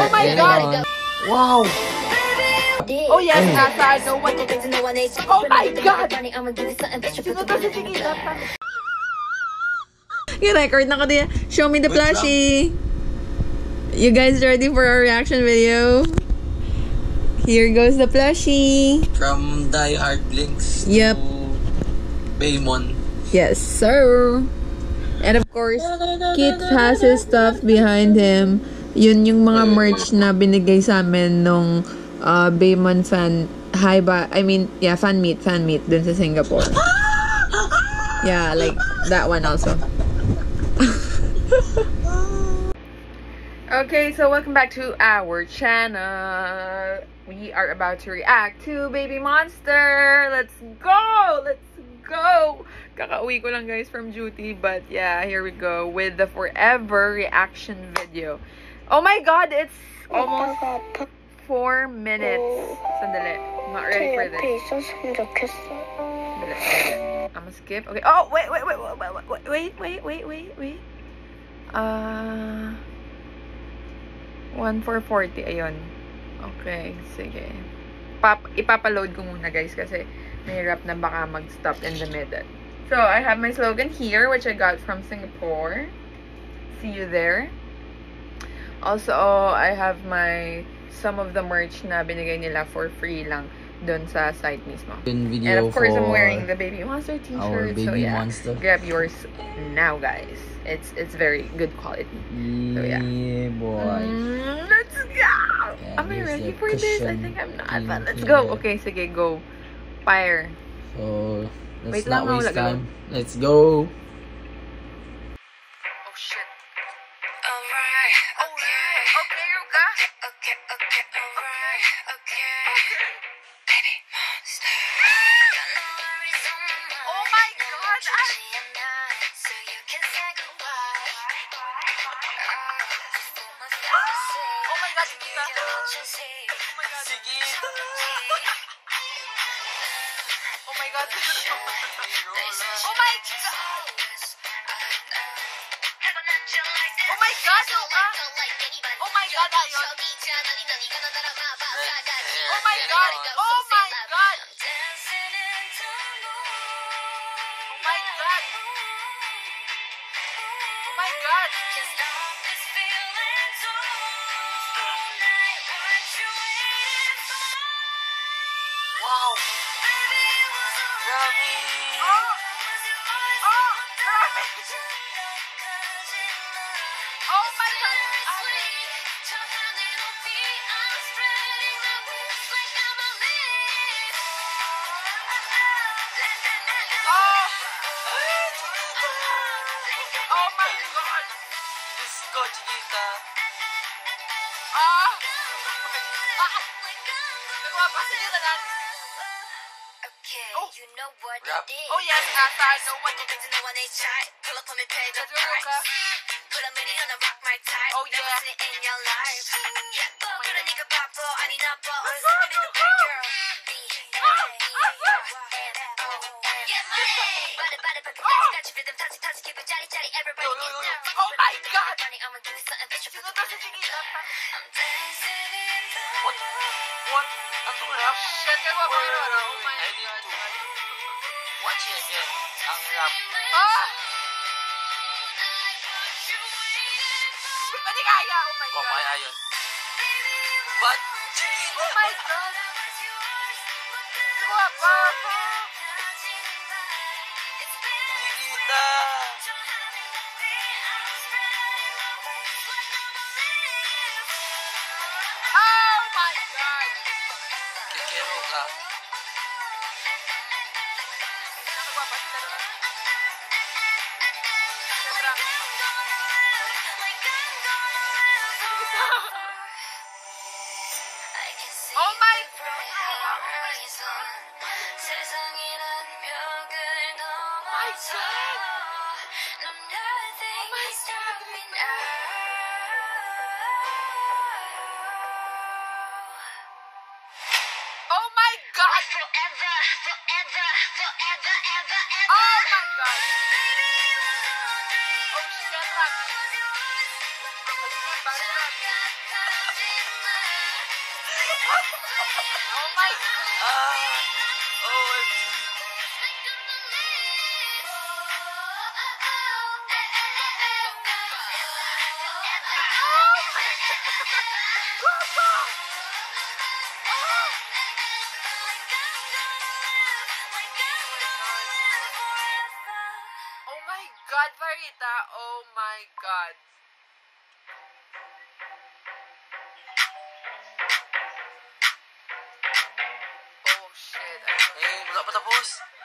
Oh my God! Wow! Oh yes, Nasa, I know what it is. Oh my God! Sino to si Chiquita? I-record na ko din. Show me the plushie. You guys ready for our reaction video? Here goes the plushie. From Die Hard Blinks Yep. to Baemon. Yes, sir. And of course, Kit has his stuff behind him. Yun yung mga merch na binigay sa amin nung Baemon fan fan meet dun sa Singapore. Yeah, like that one also. Okay, so welcome back to our channel. We are about to react to Baby Monster. Let's go! Let's go! Kakauwi ko lang guys from duty, but yeah, here we go with the forever reaction video. Oh my God, it's almost 4 minutes. Sandali. I'm not ready for this. Sandali. I'm gonna skip. Okay. Oh, wait. 1:40. Ayun. Okay, sige. Ipapaload ko muna guys kasi mahirap na baka mag-stop in the middle. So, I have my slogan here, which I got from Singapore. See you there. Also, I have some of the merch na binigay nila for free lang dun sa site mismo. And of course, I'm wearing the Baby Monster t-shirt. So yeah, grab yours now, guys. It's very good quality. So yeah. Yeah, boy. Let's go! Yeah, Am I ready for this? I think I'm not, but let's go. Okay, sige, go. Fire. So, let's Wait not lang, waste time. Let's go. Oh shit. Alright. Okay, Ruka. Okay. Baby Monster. Oh my God! Oh my God, Chiquita. Oh my God. Oh my God. Oh my God, Ruka. Oh my God, ayun. Oh my God. Oh my God. Oh my God. Oh my God. Wow. Grabe. Oh my God. Oh my God. Diyos ko, Chiquita. Nagawa pa sila na lang. Oh, you know what Rap. it is. Oh yes, Nasa, I know what it is. Pull up on me, pay the Let's go, Ruka. price. Put a minute on the rock my type. Oh, yeah. Never seen it in your life. Yeah, 그런 네가 바보 아니 나빠. Oh, 어디서 그리는 bad girl. Oh my God. Sino to si Chiquita? What? Ang rap? Shit, nagawa pa rin ako. Oh my I need God. to watch it again. Ang rap. Hindi pa di kaya. Oh my Oh, God. kaya yun. But, Chiquita! Oh my God. Nagawa pa. Chiquita! Oh my God. Kikero ka. Nagawa pa sila doon. Sobrang. Oh my God. My God. Oh my God. Forever, forever, forever, ever, ever. Oh my God. Oh shit, Rocky. my God! OMG! Oh my God, Varita! Oh my God! Oh shit! Eh, wala pa tapos.